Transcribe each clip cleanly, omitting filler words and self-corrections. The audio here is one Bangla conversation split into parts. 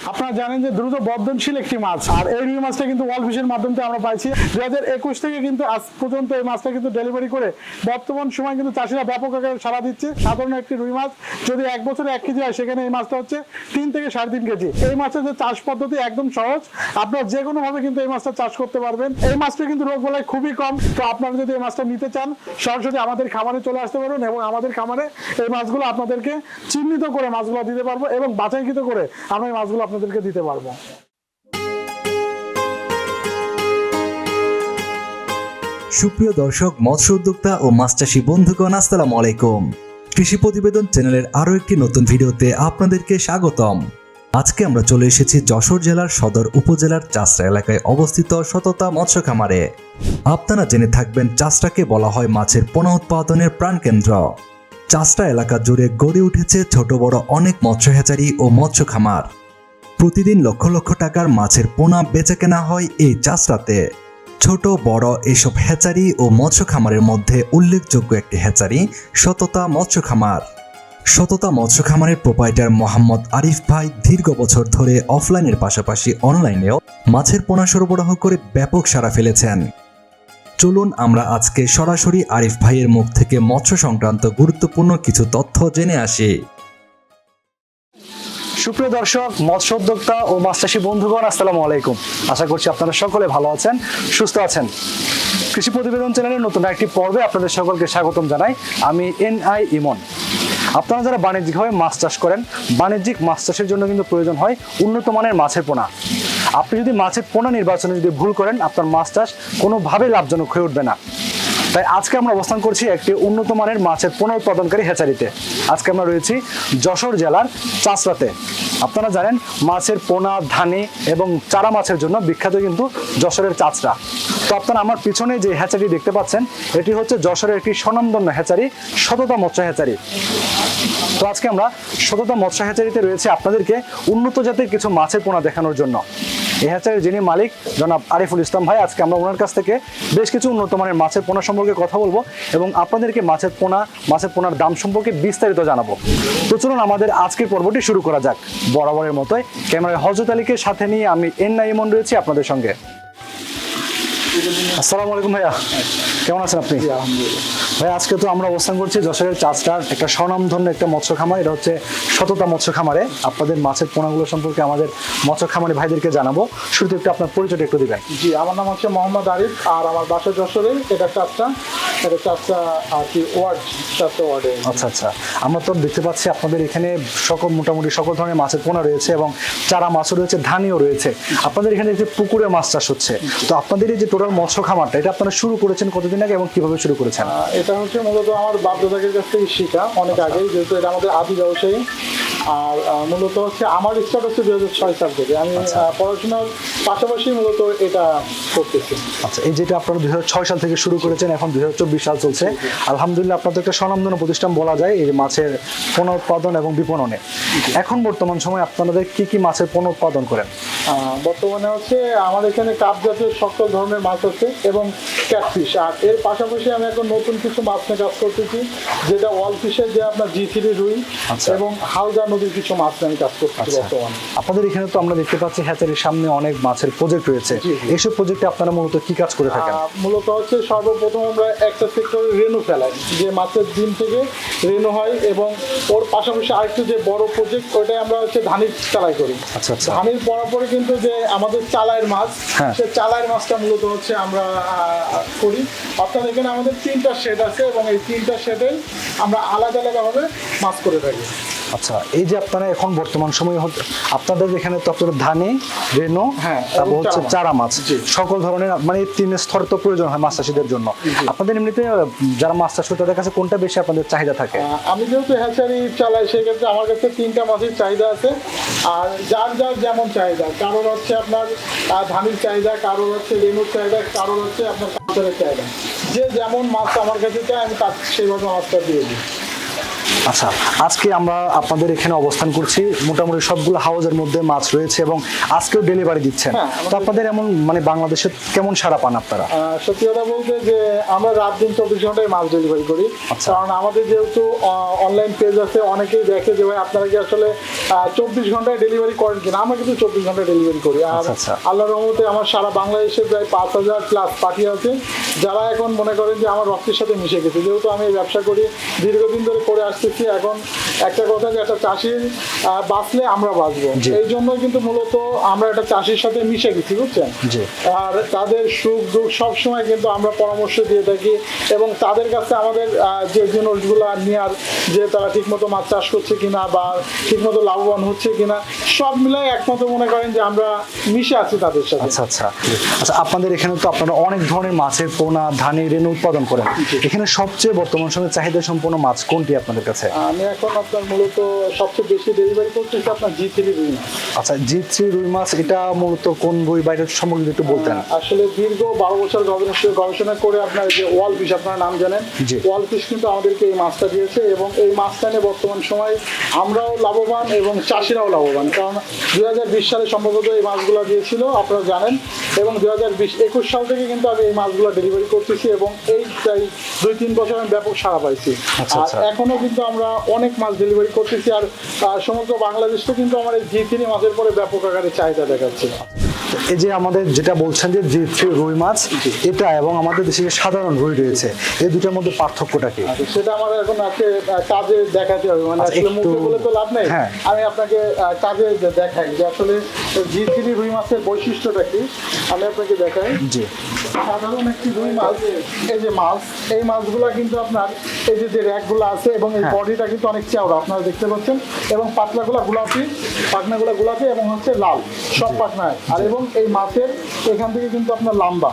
আপনারা জানেন যে দ্রুত বর্ধনশীল একটি মাছ, আর এই রুই মাছটা কিন্তু ওয়ার্ল্ড ফিশের মাধ্যমে আমরা পাইছি 2021 থেকে কিন্তু আজ পর্যন্ত এই মাছটা কিন্তু ডেলিভারি করে বর্তমান সময় কিন্তু চাষিরা ব্যাপক আকারে সাড়া দিচ্ছে। সাধারণ একটি রুই মাছ যদি এক বছরে 1 কেজি হয়, সেখানে এই মাছটা হচ্ছে 3 থেকে 3.5 কেজি। এই মাছের যে চাষ পদ্ধতি একদম সহজ, আপনারা যে কোনো ভাবে কিন্তু এই মাছটা চাষ করতে পারবেন। এই মাছটা কিন্তু রোগ বালাই খুবই কম। তো আপনারা যদি এই মাছটা নিতে চান, সরাসরি আমাদের খামারে চলে আসতে পারবেন এবং আমাদের খামারে এই মাছগুলো আপনাদেরকে চিহ্নিত করে মাছগুলো দিতে পারবো এবং বাছাইকৃত করে আমরা এই মাছগুলো আপনাদেরকে দিতে পারবো। সুপ্রিয় দর্শক, মৎস্য উদ্যোক্তা ও মাছ চাষী বন্ধুগণ, আসসালামু আলাইকুম। কৃষি প্রতিবেদন চ্যানেলের আরো একটি নতুন ভিডিওতে আপনাদেরকে স্বাগতম। আজকে আমরা চলে এসেছি যশোর জেলার সদর উপজেলার চাষড়া এলাকায় অবস্থিত সততা মৎস্য খামারে। আপনারা জেনে থাকবেন, চাষড়াকে বলা হয় মাছের পোনা উৎপাদনের প্রাণকেন্দ্র। চাষড়া এলাকা জুড়ে গড়ে উঠেছে ছোট বড় অনেক মৎস্য হ্যাচারি ও মৎস্য খামার। প্রতিদিন লক্ষ লক্ষ টাকার মাছের পোনা বেচা কেনা হয় এই চাষড়াতে। ছোট বড় এসব হ্যাচারি ও মৎস্য খামারের মধ্যে উল্লেখযোগ্য একটি হ্যাচারি সততা মৎস্য খামার। সততা মৎস্য খামারের প্রোপাইটার মোহাম্মদ আরিফ ভাই দীর্ঘ বছর ধরে অফলাইনের পাশাপাশি অনলাইনেও মাছের পোনা সরবরাহ করে ব্যাপক সাড়া ফেলেছেন। চলুন আমরা আজকে সরাসরি আরিফ ভাইয়ের মুখ থেকে মৎস্য সংক্রান্ত গুরুত্বপূর্ণ কিছু তথ্য জেনে আসি। সুপ্রিয় দর্শক, মৎস্য উদ্যোক্তা ও মাছ চাষী বন্ধুগণ, আসসালামু আলাইকুম। আশা করছি আপনারা সকলে ভালো আছেন, সুস্থ আছেন। কৃষি প্রতিবেদন চ্যানেলের নতুন একটি পর্বে আপনাদের সকলকে স্বাগতম জানাই। আমি NI ইমন। আপনারা যারা বাণিজ্যিকভাবে মাছ চাষ করেন, বাণিজ্যিক মাছ চাষের জন্য কিন্তু প্রয়োজন হয় উন্নত মানের মাছের পোনা। আপনি যদি মাছের পোনা নির্বাচনে যদি ভুল করেন, আপনার মাছ চাষ কোনোভাবে লাভজনক হয়ে উঠবে না। তাই আজকে আমরা অবস্থান করছি একটি উন্নত মানের মাছের পোনা উৎপাদনকারী হ্যাচারিতে। আজকে আমরা রয়েছি যশোর জেলার চাষড়াতে। আপনারা জানেন, মাছের পোনা, ধানি এবং চারা মাছের জন্য বিখ্যাত কিন্তু যশোরের চাষড়া। তো আপনারা আমার পিছনে যে হ্যাচারি দেখতে পাচ্ছেন, এটি হচ্ছে যশোরের একটি স্বনামধন্য হ্যাচারি, সততা মৎস্য হ্যাচারি। তো আজকে আমরা সততা মৎস্য হ্যাচারিতে রয়েছে আপনাদেরকে উন্নত জাতের কিছু মাছের পোনা দেখানোর জন্য। এই হ্যাচারির যিনি মালিক জনাব আরিফুল ইসলাম ভাই, আজকে আমরা ওনার কাছ থেকে বেশ কিছু উন্নত মানের মাছের পোনা সম্পর্কে কথা বলবো এবং আপনাদেরকে মাছের পোনার দাম সম্পর্কে বিস্তারিত জানাবো। তো চলুন আমাদের আজকের পর্বটি শুরু করা যাক। বরাবরের মতোই ক্যামেরায় হযরত আলীকে সাথে নিয়ে আমি NI ইমন রয়েছি আপনাদের সঙ্গে। আসসালামু আলাইকুম ভাইয়া, কেমন আছেন আপনি? ভাই, আজকে তো আমরা অবস্থান করছি যশোরের চাষড়ার একটা স্বনামধন্য একটা মৎস্য খামার। এটা হচ্ছে সততা মৎস্য খামারে। আপনাদের মাছের পোনাগুলো সম্পর্কে আমাদের মৎস্য খামারি ভাইদেরকে জানাবো। শুরুতে একটু আপনার পরিচয়টা একটু দিবেন। জি, আমার নাম হচ্ছে মোহাম্মদ আরিফ, আর আমার বাসা যশোরে। এটা চাষড়া আর কি চাষড়া ওয়ার্ডে। আচ্ছা আচ্ছা, আমরা তো দেখতে পাচ্ছি আপনাদের এখানে মোটামুটি সকল ধরনের মাছের পোনা রয়েছে এবং চারা মাছও রয়েছে, ধানিও রয়েছে। আপনাদের এখানে যে পুকুরে মাছ চাষ হচ্ছে, তো আপনাদের এই যে টোটাল মৎস্য খামারটা, এটা আপনারা শুরু করেছেন কতদিন আগে এবং কিভাবে শুরু করেছেন? এটা হচ্ছে মূলত আমার বাপ দাদাদের কাছ থেকে শিখা অনেক আগেই, যেহেতু এটা আমাদের আদি ব্যবসায়ী। আর মূলত হচ্ছে আমার স্টার্ট হচ্ছে 2006 সাল থেকে। আমি পড়াশোনার পাশাপাশি মূলত এটা করতেছি। আচ্ছা, এই যেটা আপনারা 2006 সাল থেকে শুরু করেছেন, এখন 2024 সাল চলছে। আলহামদুলিল্লাহ, আপনাদের একটা স্বনামধন্য প্রতিষ্ঠান বলা যায় এই মাছের পোনা উৎপাদন এবং বিপণনে। এখন বর্তমান সময়ে আপনাদের কি কি মাছের পোনা উৎপাদন করেন? বর্তমানে হচ্ছে আমার এখানে কাপ জাতীয় সকল ধরনের মাছ আছে এবং ক্যাটফিশ। আর এর পাশাপাশি আমি এখন নতুন কিছু মাছ নিয়ে কাজ করতেছি, যেটা ওয়াল ফিশের যে আপনার G3 রুই এবং হালদা নদীর কিছু মাছ নিয়ে আমি কাজ করতেছি বর্তমানে। আপনাদের এখানে তো আমরা দেখতে পাচ্ছি হ্যাচারির সামনে অনেক মাছের প্রজেক্ট রয়েছে। এইসব প্রজেক্টে আপনারা মূলত কি কাজ করে থাকেন? মূলত হচ্ছে সর্বপ্রথম আমরা একটা সেক্টরে রেনু ফেলাই, যে মাছের ডিম থেকে রেনু হয়, এবং ওর পাশাপাশি আরেকটু যে বড় প্রজেক্ট, ওইটাই আমরা হচ্ছে ধানির চালাই করি। আচ্ছা আচ্ছা, ধানির পরে কিন্তু যে আমাদের চালাইয়ের মাছ, সে চালাইয়ের মাছটা মূলত হচ্ছে আমরা করি। অর্থাৎ এখানে আমাদের 3টা শেড আছে এবং এই 3টা শেডে আমরা আলাদা আলাদাভাবে মাছ করে থাকি। আচ্ছা, এই যে আপনারা এখন বর্তমান সময়ে আপনাদের এখানে তো আপনাদের ধানি, রেনু, তারপর হচ্ছে চারা মাছ, সকল ধরনের মানে 3 স্তর তো প্রয়োজন হয় মাছ চাষীদের জন্য। আপনাদের এমনিতে যারা মাছ চাষ করে তাদের কাছে কোনটা বেশি আপনাদের চাহিদা থাকে? আমি যেহেতু হ্যাচারি চালাই, সেক্ষেত্রে আমার কাছে 3টা মাছের চাহিদা আছে। আর যার যেমন চাহিদা, কারোর হচ্ছে আপনার ধানির চাহিদা, কারোর হচ্ছে রেনুর চাহিদা, কারোর হচ্ছে আপনার কাঁচের চাহিদা। যে যেমন মাছ আমার কাছে চায়, আমি সেইভাবে মাছটা দিয়ে দিই। আচ্ছা, আজকে আমরা আপনাদের এখানে অবস্থান করছি, মোটামুটি সবগুলো হাউজের মধ্যে মাছ রয়েছে এবং আজকেও ডেলিভারি দিচ্ছেন। হ্যাঁ, তো আপনাদের এমন মানে বাংলাদেশে কেমন সাড়া পান আপনারা? সত্যি কথা বলতে যে আমরা রাত দিন 24 ঘন্টায় মাছ ডেলিভারি করি। আচ্ছা। কারণ আমাদের যেহেতু অনলাইন পেজ আছে, অনেকেই দেখে যে ভাই আপনারা কি আসলে 24 ঘন্টায় ডেলিভারি করেন কিনা। আমরা কিন্তু 24 ঘন্টায় ডেলিভারি করি। আর আচ্ছা, আচ্ছা। আল্লাহর রহমতে আমার সারা বাংলাদেশে প্রায় 5000 প্লাস পার্টি আছে, যারা এখন মনে করেন যে আমার রক্তের সাথে মিশে গেছে। যেহেতু আমি এই ব্যবসা করি, দীর্ঘদিন ধরে করে আসতেছি, এখন একটা কথা যে একটা চাষির বাঁচলে আমরা বাঁচবো, জি। এই জন্য কিন্তু মূলত আমরা একটা চাষির সাথে মিশে গেছি, বুঝছেন। জি। আর তাদের সুখ দুঃখ সবসময় কিন্তু আমরা পরামর্শ দিয়ে থাকি এবং তাদের কাছে আমাদের যে জিনিসগুলো নেওয়ার, যে তারা ঠিকমতো মাছ চাষ করছে কিনা বা ঠিকমতো লাভবান হচ্ছে কিনা, সব মিলাই একমত মনে করেন যে আমরা মিশে আছি তাদের সাথে। আচ্ছা আচ্ছা আচ্ছা, আপনাদের এখানে তো আপনারা অনেক ধরনের মাছের পোনা, ধানি, রেণু উৎপাদন করেন। এখানে সবচেয়ে বর্তমান সময়ে চাহিদা সম্পন্ন মাছ কোনটি আপনাদের কাছে? আমি এখন আপনার মূলত সবচেয়ে বেশি ডেলিভারি করতেছি আপনার G3 রুই মাছ। আচ্ছা, G3 রুই মাছ, এটা মূলত কোন রুই বা এটা সম্পর্কে যদি একটু বলতেন। আসলে দীর্ঘ 12 বছর গবেষণা করে আপনার যে ওয়াল ফিশ, আপনারা নাম জানেন, জি। ওয়াল ফিশ কিন্তু আমাদেরকে এই মাছটা দিয়েছে এবং এই মাছটা নিয়ে বর্তমান সময় আমরাও লাভবান এবং চাষিরাও লাভবান। কারণ 2020 সালে সম্ভবত এই মাছগুলো দিয়েছিল, আপনারা জানেন, এবং 2021 সাল থেকে কিন্তু আমি এই মাছগুলো ডেলিভারি করতেছি এবং এই প্রায় 2-3 বছর আমি ব্যাপক সাড়া পাইছি। আচ্ছা, আর আচ্ছা। এখনো কিন্তু আমরা অনেক মাছ ডেলিভারি করতেছি। আর সমগ্র বাংলাদেশে কিন্তু আমার এই G3 মাছের পরে ব্যাপক আকারে চাহিদা দেখাচ্ছে। এই যে আমাদের যেটা বলছেন যে G3 রুই মাছ, এটা এবং আমাদের দেশে যে সাধারণ রুই রয়েছে, এই দুটোর মধ্যে পার্থক্যটা কি? সেটা আমার এখন আছে কাজে দেখাতে হবে, মানে আচ্ছা, আসলে একটু- মুখে বলে তো লাভ নেই। হ্যাঁ। আমি আপনাকে কাজে দেখাই যে আসলে G3 রুই মাছের বৈশিষ্ট্যটা কি, আমি আপনাকে দেখাই। জি। সাধারণ একটি রুই মাছ, এই যে মাছ, এই মাছগুলো কিন্তু আপনার এই যে র্যাকগুলো আছে এবং এই হ্যাঁ। বডিটা কিন্তু অনেক চওড়া, আপনারা দেখতে পাচ্ছেন, এবং পাতলাগুলো গোলাপি, পাখনাগুলো গোলাপি এবং হচ্ছে লাল, সব পাখনায়। আর এবং এই মাছের এখান থেকে কিন্তু আপনার লম্বা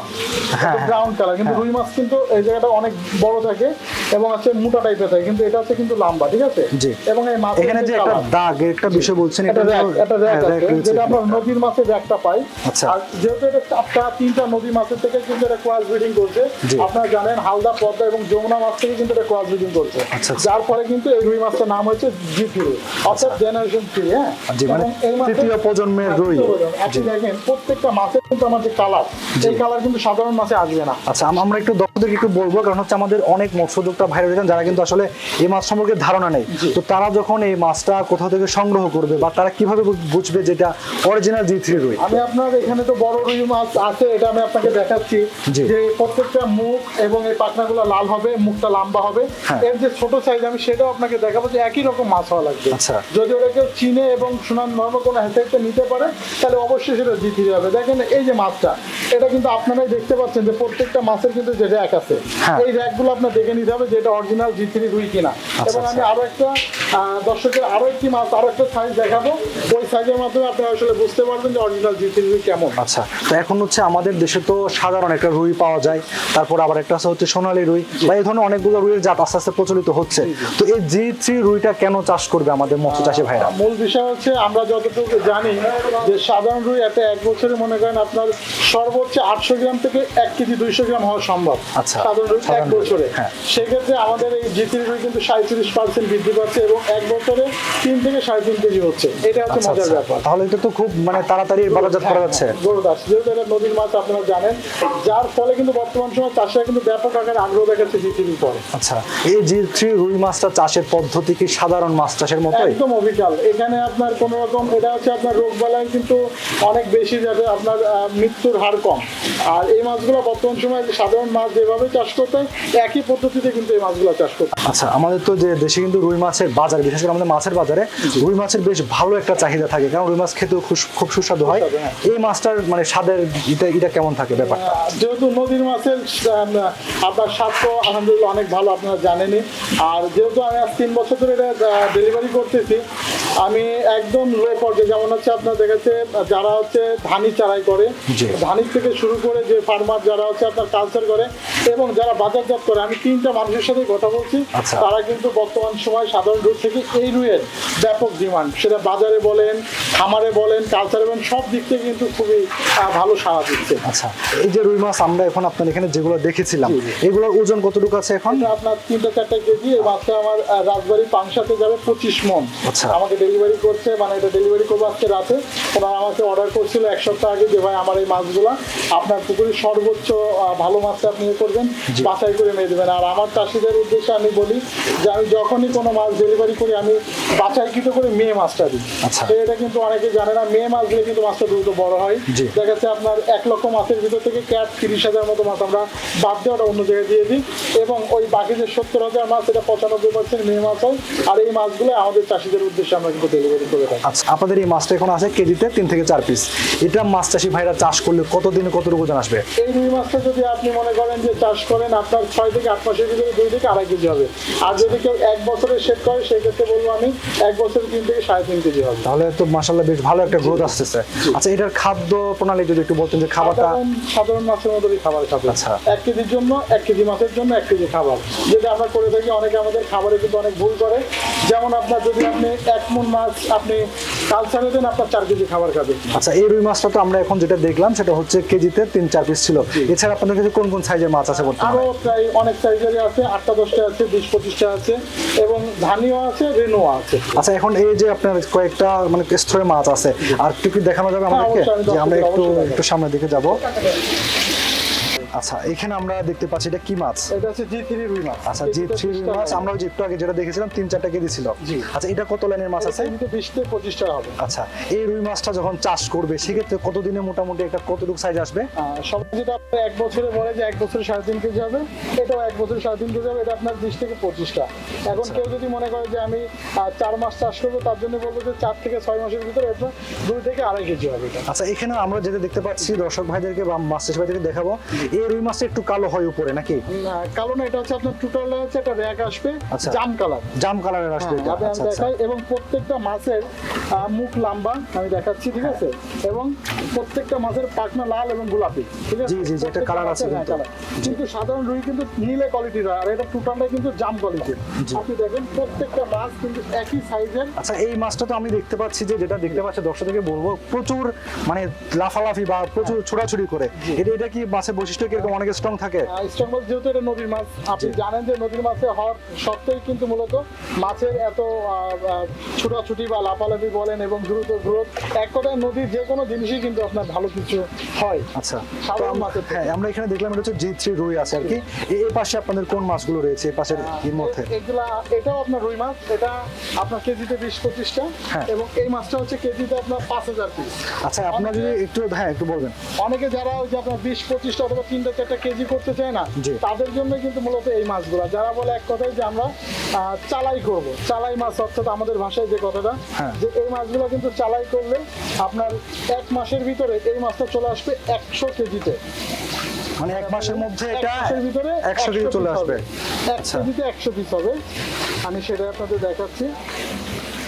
হ্যাঁ, ব্রাউন কালার, কিন্তু রুই মাছ কিন্তু এই জায়গাটা অনেক বড় থাকে এবং হচ্ছে মোটা টাইপের থাকে, কিন্তু এটা হচ্ছে কিন্তু লম্বা, ঠিক আছে। জি। এবং এই মাছ এখানে যে একটা দাগ, একটা বিষয় বলছেন, একটা র্যাক হ্যাঁ, র্যাক আছে, রয়েছে যেটা আমরা এখানে। নদীর মাছের র্যাকটা পাই। আচ্ছা। আর যেহেতু এটা 4-3টা নদী মাছের থেকে কিন্তু এটা ক্রস ব্রিডিং করছে, জি। আপনারা জানেন হালদা, পদ্মা এবং যমুনা মাছ থেকে কিন্তু এটা ক্রস ব্রিডিং করছে, আচ্ছা, আচ্ছা। যার ফলে কিন্তু এই রুই মাছটার নাম হচ্ছে G3, অর্থাৎ জেনারেশন 3। হ্যাঁ, জি, মানে এবং এই মাছের- তৃতীয় প্রজন্মের রুই। তৃতীয় প্রজন্ম। আপনি দেখেন প্রত্যেকটা মাছের কিন্তু আমার যে কালার, এই কালার কিন্তু সাধারণ মাছে আসবে না। আচ্ছা, আমরা একটু দর্শকদেরকে একটু বলবো, কারণ হচ্ছে আমাদের অনেক মৎস্যোদ্যোক্তা ভাইরা রয়েছেন যারা কিন্তু আসলে এই মাছ সম্পর্কে ধারণা নেই। জি। তো তারা যখন এই মাছটা কোথাও থেকে সংগ্রহ করবে বা তারা কিভাবে বুঝবে যেটা অরিজিনাল G3 রুই? আমি আপনার এখানে তো বড় রুই মাছ আছে, এটা আমি আপনাকে দেখাচ্ছি জি। যে প্রত্যেকটা মুখ এবং এই পাখনাগুলো লাল হবে, মুখটা লম্বা হবে। হ্যাঁ। এর যে ছোট সাইজ আমি সেটাও আপনাকে দেখাবো যে একই রকম মাছ হওয়া লাগবে। আচ্ছা। যদি ওরা কেউ চিনে এবং সুনাম নর্মাল কোনো হ্যাচারিতে নিতে পারে, তাহলে অবশ্যই সেটা G3 হবে। দেখেন এই যে মাছটা, এটা কিন্তু আপনারাই দেখতে পাচ্ছেন যে প্রত্যেকটা মাছের কিন্তু যে র্যাক আছে, হ্যাঁ। এই র্যাকগুলো আপনার দেখে নিতে হবে যে এটা অরিজিনাল G3 রুই কিনা। এবং আমি আরো একটা দর্শকের আরো একটি মাছ, আরো একটা সাইজ দেখাবো, ওই সাইজের মাধ্যমে আপনি আসলে বুঝতে পারবেন যে অরিজিনাল G3 রুই কেমন। আচ্ছা, তো এখন হচ্ছে আমাদের দেশে তো সাধারণ একটা রুই পাওয়া যায়, তারপর আবার একটা আছে হচ্ছে সোনালী রুই, বা এই ধরনের অনেকগুলো রুইয়ের জাত আস্তে আস্তে প্রচলিত হচ্ছে। তো এই G3 রুইটা কেন চাষ করবে আমাদের মৎস্য চাষী ভাইরা? মূল বিষয় হচ্ছে আমরা যতটুকু জানি যে সাধারণ রুই একটা এক বছরে মনে করেন আপনার সর্বোচ্চ 800 গ্রাম থেকে 1 কেজি 200 গ্রাম হওয়া সম্ভব। আচ্ছা, সাধারণ রুই এক সাধারণ রুই, বছরে। হ্যাঁ। সেক্ষেত্রে আমাদের এই G3 রুই কিন্তু 37% বৃদ্ধি পাচ্ছে এবং এক বছরে 3 থেকে 3.5 কেজি হচ্ছে। এটা হচ্ছে আচ্ছা, মজার আচ্ছা। ব্যাপার। তাহলে এটা তো খুব মানে তাড়াতাড়ি বাজারজাত করা যাচ্ছে। গরুদাস, যেহেতু এটা নদীর মাছ আপনারা জানেন, যার ফলে কিন্তু বর্তমান সময় চাষিরা কিন্তু ব্যাপক আকারে আগ্রহ দেখাচ্ছে G3 পরে। আচ্ছা, এই G3 রুই মাছটা চাষের পদ্ধতি কি সাধারণ মাছ চাষের মতোই? একদম অবিকল। এখানে আপনার কোন রকম, এটা হচ্ছে আপনার রোগ বালাই কিন্তু অনেক বেশি যাবে, আপনার মৃত্যুর হার কম। আর এই মাছগুলো বর্তমান সময় সাধারণ মাছ যেভাবে চাষ করতে হয়, একই পদ্ধতিতে কিন্তু এই মাছগুলো চাষ করতে হয়। আচ্ছা, আমাদের তো যে দেশে কিন্তু রুই মাছের বাজার, বিশেষ করে আমাদের মাছের বাজারে রুই মাছের বেশ ভালো একটা চাহিদা থাকে, কারণ রুই মাছ খেতেও খুব সুস্বাদু হয়। সুস্বাদু, হ্যাঁ। এই মাছটার মানে স্বাদের এটা কেমন থাকে ব্যাপারটা? যেহেতু নদীর মাছের আপনার স্বাদ তো আলহামদুলিল্লাহ অনেক ভালো, আপনারা জানেনই। আর যেহেতু আমি আজ 3 বছর ধরে এটা ডেলিভারি করতেছি, আমি একদম লো পর্যায়ে, যেমন হচ্ছে আপনার দেখাচ্ছে যারা হচ্ছে ধানি চারাই করে, জি। ধানির থেকে শুরু করে যে ফার্মার যারা হচ্ছে আপনার কালচার করে এবং যারা বাজারজাত করে, আমি 3টা মানুষের সাথে কথা বলছি। আচ্ছা। তারা কিন্তু বর্তমান সময় সাধারণ রুই থেকে এই রুইয়ের ব্যাপক ডিমান্ড, সেটা বাজারে বলেন, খামারে বলেন, কালচারে বলেন, সব দিক থেকে কিন্তু খুবই ভালো সাড়া দিচ্ছে। আচ্ছা, এই যে রুই মাছ আমরা এখন আপনার এখানে যেগুলো দেখেছিলাম, এগুলোর ওজন কতটুকু আছে এখন? এটা আপনার 3-4 কেজি। এই মাছটা আমার রাজবাড়ি পাংশাতে যাবে 25 মন। আচ্ছা। আমাকে ডেলিভারি করছে, মানে এটা ডেলিভারি করবো আজকে রাতে। ওনারা আমাকে অর্ডার করছিল 1 সপ্তাহ আগে যে ভাই আমার এই মাছগুলা আপনার পুকুরের সর্বোচ্চ ভালো মাছটা আপনি ইয়ে করবেন, বাছাই করে নিয়ে দেবেন। আর আমার চাষিদের উদ্দেশ্যে আমি বলি যে আমি যখনই কোনো মাছ ডেলিভারি করি আমি বাছাইকৃত করে মেয়ে মাছটা দিই। আচ্ছা। তো এটা কিন্তু অনেকে জানে না, মেয়ে মাছ দিলে কিন্তু মাছটা দ্রুত বড় হয়। জি। দেখা যাচ্ছে আপনার 1 লক্ষ মাছের ভিতর থেকে ক্যাট 30,000 মতো মাছ আমরা বাদ দিয়ে ওটা অন্য জায়গায় দিয়ে দিই, এবং ওই বাকি যে 70,000 মাছ এটা 95% মেয়ে মাছ হয়। আর এই মাছগুলো আমাদের চাষিদের উদ্দেশ্যে আমরা কিন্তু ডেলিভারি করে থাকি। আচ্ছা, আপনাদের এই মাছটা এখন আছে কেজিতে 3 থেকে 4 পিস। এটা মাছ চাষি ভাইরা চাষ করলে কতদিনে কতটুকু ওজন আসবে? এই রুই মাছটা যদি আপনি মনে করেন যে চাষ করেন, আপনার 6 থেকে 8 মাসের ভিতরে 2 থেকে 2.5 কেজি হবে। আর যদি কেউ 1 বছরের শেড করে সেক্ষেত্রে বলবো আমি 1 বছরে 3 থেকে 3.5 কেজি হবে। তাহলে তো মাশাআল্লাহ বেশ ভালো একটা গ্রোথ আসতেছে। আচ্ছা, এটার খাদ্য প্রণালী যদি একটু বলতেন যে খাবারটা। সাধারণ মাছের মতোই খাবার খাবে। আচ্ছা। 1 কেজির জন্য 1 কেজি মাছের জন্য 1 কেজি খাবার, যেটা আমরা করে থাকি। অনেকে আমাদের খাবারে কিন্তু অনেক ভুল করে, যেমন আপনার যদি আপনি 1 মণ মাছ আপনি কালচারে দেন, আপনার 4 কেজি খাবার খাবে। আচ্ছা, এই রুই মাছটা তো আমরা এখন যেটা দেখলাম সেটা হচ্ছে কেজিতে 3-4 পিস ছিল। এছাড়া আপনাদের কাছে কোন কোন সাইজের মাছ আছে আরো বর্তমানে? প্রায় অনেক সাইজেরই আছে, 8-10টা আছে, 20-25টা আছে, এবং ধানিও আছে, রেনুও আছে। আচ্ছা, এখন এই যে আপনার কয়েকটা মানে স্তরের মাছ আছে, আর একটু কি দেখানো যাবে আমাদেরকে? অবশ্যই, আমি যে আমরা একটু অবশ্যই একটু সামনের দিকে যাব। আচ্ছা, এখানে আমরা দেখতে পাচ্ছি এটা কি মাছ? এটা হচ্ছে G3 রুই মাছ। আচ্ছা, G3 রুই মাছ। আমরা ওই যে একটু আগে যেটা দেখেছিলাম 3-4টা কেজি ছিল। জি। আচ্ছা, এটা কত লাইনের মাছ আছে? 20 থেকে 25টা হবে। আচ্ছা, এই রুই মাছটা যখন চাষ করবে সেক্ষেত্রে কতদিনে মোটামুটি একটা কতটুকু সাইজ আসবে? সবাই যেটা আপনার 1 বছরে বলে যে 1 বছরে 3.5 কেজি হবে, এটাও 1 বছরে 3.5 কেজি হবে। এটা আপনার 20 থেকে 25টা। এখন কেউ যদি মনে করে যে আমি 4 মাস চাষ করবো, তার জন্য বলবো যে 4 থেকে 6 মাসের ভিতরে এটা 2 থেকে 2.5 কেজি হবে এটা। আচ্ছা, এখানে আমরা যেটা দেখতে পাচ্ছি দর্শক ভাইদেরকে বা মাছ চাষি ভাইদেরকে দেখাবো, এই রুই মাছটা একটু কালো হয় উপরে নাকি? কালো না, এটা হচ্ছে আপনার টোটাল হচ্ছে একটা র‍্যাক আসবে, আচ্ছা। জাম কালার। জাম কালারের আসবে এটা। আমি আচ্ছা, আচ্ছা। দেখাই, এবং প্রত্যেকটা মাছের মুখ লম্বা আমি দেখাচ্ছি, ঠিক আছে? এবং প্রত্যেকটা মাছের পাখনা লাল এবং গোলাপি, ঠিক আছে? জি, জি, জি, এটা প্রত্যেকটা কালার আছে মাছের, কিন্তু। কালার। কিন্তু সাধারণ রুই কিন্তু নীলে কোয়ালিটির হয়, আর এটা টোটালটা কিন্তু জাম কোয়ালিটির। আপনি দেখেন প্রত্যেকটা মাছ কিন্তু একই সাইজের। আচ্ছা, এই মাছটা তো আমি দেখতে পাচ্ছি যে যেটা দেখতে পাচ্ছি দর্শকদেরকে বলবো প্রচুর মানে লাফালাফি বা প্রচুর ছোড়াছুড়ি করে। এটা কি মাছের বৈশিষ্ট্য কিরকম? অনেক স্ট্রং থাকে? স্ট্রং মাছ যেহেতু এটা নদীর মাছ, আপনি জানেন যে নদীর মাছে হওয়ার সত্ত্বেও কিন্তু মূলত মাছের এত ছুটাছুটি বা লাফালাফি বলেন এবং দ্রুত গ্রোথ, এক কথায় নদীর যে কোনো জিনিসই কিন্তু আপনার ভালো কিছু হয়। আচ্ছা, সাধারণ মাছের থেকে। হ্যাঁ, আমরা এখানে দেখলাম এটা হচ্ছে G3 রুই আছে আর কি। এই পাশে আপনাদের কোন মাছগুলো রয়েছে এই পাশের এর মধ্যে? এটাও আপনার রুই মাছ, এটা আপনার কেজিতে 20-25টা, হ্যাঁ। এবং এই মাছটা হচ্ছে কেজিতে আপনার 5,000 পিস। আচ্ছা, আপনারা যদি একটু একটু বলবেন। অনেকে যারা ওই যে আপনার 20-25টা অথবা 3-4টা কেজি করতে চায় না, জি। তাদের জন্য কিন্তু মূলত এই মাছগুলো, যারা বলে এক কথায় যে আমরা চালাই করব, চালাই মাছ, অর্থাৎ আমাদের ভাষায় যে কথাটা, হ্যাঁ। যে এই মাছগুলো কিন্তু চালাই করলে আপনার 1 মাসের ভিতরে এই মাছটা চলে আসবে 100 কেজিতে। মানে 1 মাসের মধ্যে এক এটা মাসের ভিতরে 100 কেজি চলে পিস আসবে। হবে। 1 আচ্ছা। কেজিতে 100 পিস হবে। আমি সেটা আপনাদের দেখাচ্ছি।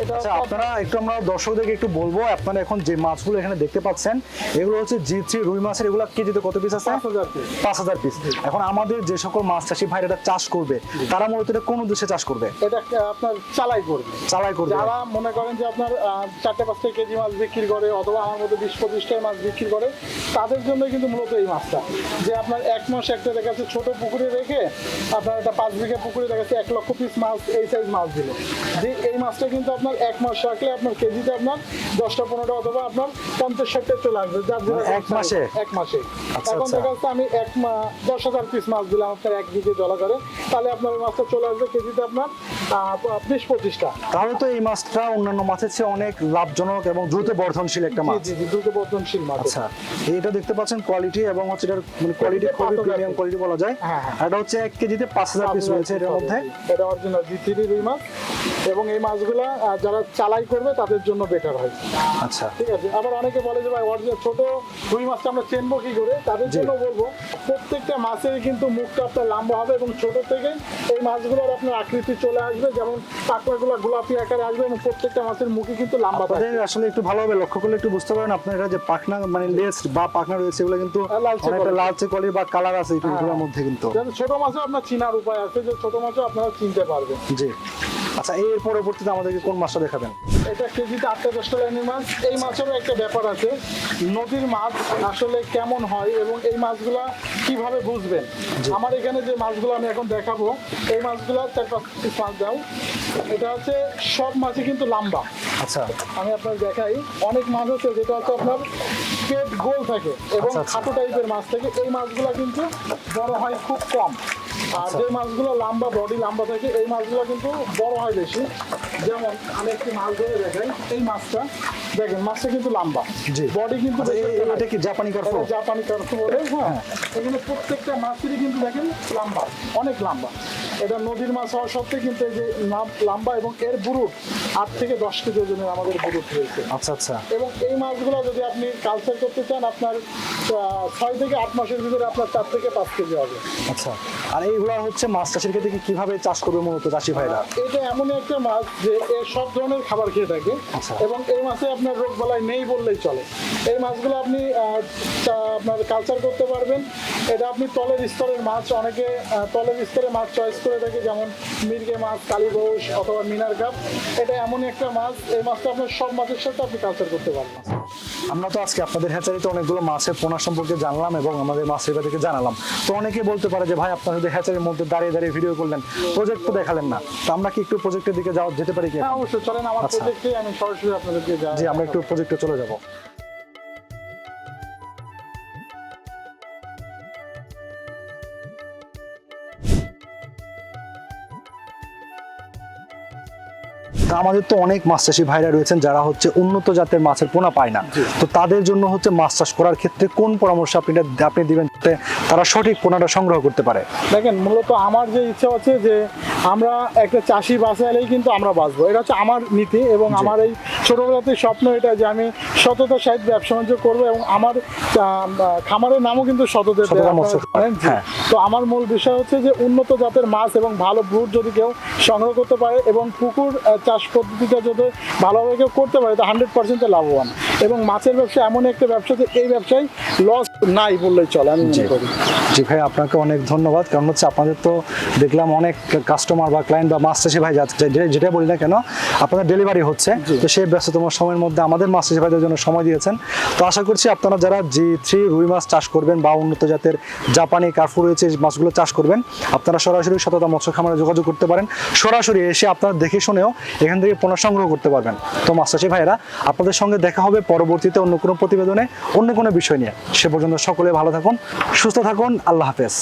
এটা আচ্ছা, আপনারা একটু আমরা দর্শকদেরকে একটু বলবো, আপনারা এখন যে মাছগুলো এখানে দেখতে পাচ্ছেন এগুলো হচ্ছে G3 রুই মাছের। এগুলো কেজিতে কত পিস আছে? 5,000 পিস। 5,000 পিস। এখন আমাদের যে সকল মাছ চাষি ভাইরা এটা চাষ করবে, তারা মূলত এটা কোন উদ্দেশ্যে চাষ করবে? এটা আপনার চালাই করবে। চালাই করবে। যারা মনে করেন যে আপনার 4-5 কেজি মাছ বিক্রি করে অথবা আমার মতো 20-25টার মাছ বিক্রি করে, তাদের জন্য কিন্তু মূলত এই মাছটা, যে আপনার 1 মাস একটা দেখাচ্ছে ছোট পুকুরে রেখে আপনার একটা 5 বিঘা পুকুরে দেখাচ্ছে 1 লক্ষ পিস মাছ, এই সাইজ মাছ দিল, যে এই মাছটা কিন্তু আপনার 1 মাস রাখলে আপনার কেজিতে আপনার 10টা-15টা অথবা আপনার 50-60টা চলে আসবে, যার জন্য 1 মাসে? 1 মাসে। আচ্ছা, এখন আচ্ছা। দেখা যাচ্ছে আমি 10,000 পিস মাছ দিলাম আপনার 1 বিঘে জলা করে, তাহলে আপনার ওই মাছটা চলে আসবে কেজিতে আপনার 20-25টা। তাহলে তো এই মাছটা অন্যান্য মাছের চেয়ে অনেক লাভজনক এবং দ্রুত বর্ধনশীল একটা মাছ। জি, দ্রুত বর্ধনশীল মাছ। আচ্ছা, এটা দেখতে পাচ্ছেন কোয়ালিটি, এবং হচ্ছে এটার মানে কোয়ালিটি এটা খুবই 5,000 প্রিমিয়াম কোয়ালিটি বলা যায়। হ্যাঁ, হ্যাঁ। আর এটা হচ্ছে 1 কেজিতে 5,000 পিস রয়েছে এর মধ্যে। এটা অরিজিনাল G3 রুই মাছ, এবং এই মাছগুলা যারা চালাই করবে তাদের জন্য বেটার হয়। আচ্ছা ঠিক আছে, আবার অনেকে বলে যে ভাই অরিজিনাল ছোট রুই মাছটা আমরা চেনবো কি করে, তাদের জন্য বলবো প্রত্যেকটা মাছেরই কিন্তু মুখটা আপনার লম্বা হবে এবং ছোট থেকে এই মাছগুলোর আপনার আকৃতি চলে আসবে, যেমন পাকড়াগুলো গোলাপি আকারে আসবে এবং প্রত্যেকটা মাছের মুখে কিন্তু লম্বা থাকবে। আপনাদের আসলে একটু ভালোভাবে লক্ষ্য করলে একটু বুঝতে পারেন আপনারা যে পাখনা মানে লেজ বা পাখনা রয়েছে এগুলো কিন্তু লালচে অনেকটা colour। লালচে কলি বা কালার আছে এগুলোর মধ্যে কিন্তু। যেমন ছোট মাছও আপনার চিনার উপায় আছে, যে ছোট মাছও আপনারা চিনতে পারবেন। জি আচ্ছা, এর পরবর্তীতে আমাদেরকে কোন মাছটা দেখাবেন? এটা কেজিতে 8-10 লাইনের মাছ। এই মাছেরও একটা ব্যাপার আছে, নদীর মাছ আসলে কেমন হয় এবং এই মাছগুলা কিভাবে বুঝবেন। আমার এখানে যে মাছগুলো আমি এখন দেখাবো, এই মাছগুলো 4-5 পিস মাছ দাও। এটা হচ্ছে সব মাছই কিন্তু লম্বা। আচ্ছা আমি আপনার দেখাই, অনেক মাছ আছে যেটা হচ্ছে আপনার পেট গোল থাকে এবং আচ্ছা, আচ্ছা। খাটো টাইপের মাছ থাকে, এই মাছগুলো কিন্তু বড় হয় খুব কম। আর যে মাছগুলো লম্বা, বডি লম্বা থাকে, এই মাছগুলো কিন্তু বড় হয় বেশি। যেমন আমি একটি মাছ ধরে দেখাই, এই মাছটা দেখেন, মাছটা কিন্তু লম্বা, জি। বডি কিন্তু আচ্ছা, বেশি একটা এটা নাই। কি জাপানি কার্প? এটা জাপানি কার্প বলে। হ্যাঁ, এখানে প্রত্যেকটা মাছেরই কিন্তু দেখেন লম্বা, অনেক লম্বা। এটা নদীর মাছ হওয়া সত্ত্বেও কিন্তু এই যে লম্বা এবং এর বুরুট 8 থেকে 10 কেজি ওজনের আমাদের বুরুট রয়েছে। আচ্ছা আচ্ছা এবং এই মাছগুলো যদি আপনি কালচার করতে চান, আপনার 6 থেকে 8 মাসের ভিতরে আপনার 4 থেকে 5 কেজি হবে। আচ্ছা, আর এইগুলা হচ্ছে মাছ চাষের ক্ষেত্রে কিভাবে চাষ করবে মূলত চাষি ভাইরা? এটা এমনই একটা মাছ যে এর সব ধরনের খাবার খেয়ে থাকে আচ্ছা। এবং এই মাছে আপনার রোগ বালাই নেই বললেই চলে। এই মাছগুলো আপনি আপনার কালচার করতে পারবেন। এটা আপনি তলের স্তরের মাছ, অনেকে তলের স্তরের মাছ চয়েস করে থাকে, যেমন মির্গে মাছ, কালীবউশ অথবা মিনার কাপ। এটা এমনই একটা মাছ, এই মাছটা আপনার সব মাছের সাথে আপনি কালচার করতে পারবেন। আমরা তো আজকে আপনাদের হ্যাচারিতে অনেকগুলো মাছের পোনা সম্পর্কে জানলাম এবং আমাদের মাছের থেকে জানালাম। তো অনেকে বলতে পারে যে ভাই আপনারা যদি হ্যাচারির মধ্যে দাঁড়িয়ে দাঁড়িয়ে ভিডিও করলেন, প্রজেক্ট তো দেখালেন না, তো আমরা কি একটু প্রজেক্টের দিকে যেতে পারি কি? হ্যাঁ অবশ্যই, চলেন আমার আচ্ছা। প্রজেক্টে আমি সরাসরি আপনাদেরকে জি, আমরা একটু প্রজেক্টে চলে যাব। তা আমাদের তো অনেক মাছ চাষি ভাইরা রয়েছেন যারা হচ্ছে উন্নত জাতের মাছের পোনা পায় না, তো তাদের জন্য হচ্ছে মাছ চাষ করার ক্ষেত্রে কোন পরামর্শ আপনি দিবেন যাতে তারা সঠিক পোনাটা সংগ্রহ করতে পারে? দেখেন, মূলত আমার যে ইচ্ছা আছে যে আমরা একটা চাষি বাঁচালেই কিন্তু আমরা বাঁচবো, এটা হচ্ছে আমার নীতি এবং আমার এই ছোটবেলাতে স্বপ্ন এটা যে আমি সততার সাথে ব্যবসা বাণিজ্য করবো এবং আমার খামারের নামও কিন্তু সততার সততা মৎস্য খামার, হ্যাঁ। তো আমার মূল বিষয় হচ্ছে যে উন্নত জাতের মাছ এবং ভালো ব্রুড যদি কেউ সংগ্রহ করতে পারে এবং পুকুর চাষ পদ্ধতিটা যদি ভালোভাবে কেউ করতে পারে, তা 100% লাভবান। এবং মাছের ব্যবসা এমন একটা ব্যবসা যে এই ব্যবসায় লস নাই বললেই চলে, আমি মনে করি। জি ভাই, আপনাকে অনেক ধন্যবাদ। কারণ হচ্ছে আপনাদের তো দেখলাম অনেক কাস্টমার বা ক্লায়েন্ট বা মাছ চাষি ভাই যেটা বলি না কেন, আপনাদের ডেলিভারি হচ্ছে, তো সেই ব্যস্ততম সময়ের মধ্যে আমাদের মাছ চাষি ভাইদের জন্য সময় দিয়েছেন। তো আশা করছি আপনারা যারা G3 রুই মাছ চাষ করবেন বা উন্নত জাতের জাপানি কার্পু রয়েছে এই মাছগুলো চাষ করবেন, আপনারা সরাসরি সততা মৎস্য খামারে যোগাযোগ করতে পারেন। সরাসরি এসে আপনারা দেখে শুনেও এখান থেকে পোনা সংগ্রহ করতে পারবেন। তো মাছ চাষি ভাইরা, আপনাদের সঙ্গে দেখা হবে পরবর্তীতে অন্য কোনো প্রতিবেদনে অন্য কোনো বিষয় নিয়ে। সে পর্যন্ত সকলে ভালো থাকুন, সুস্থ থাকুন। আল্লাহ হাফেজ।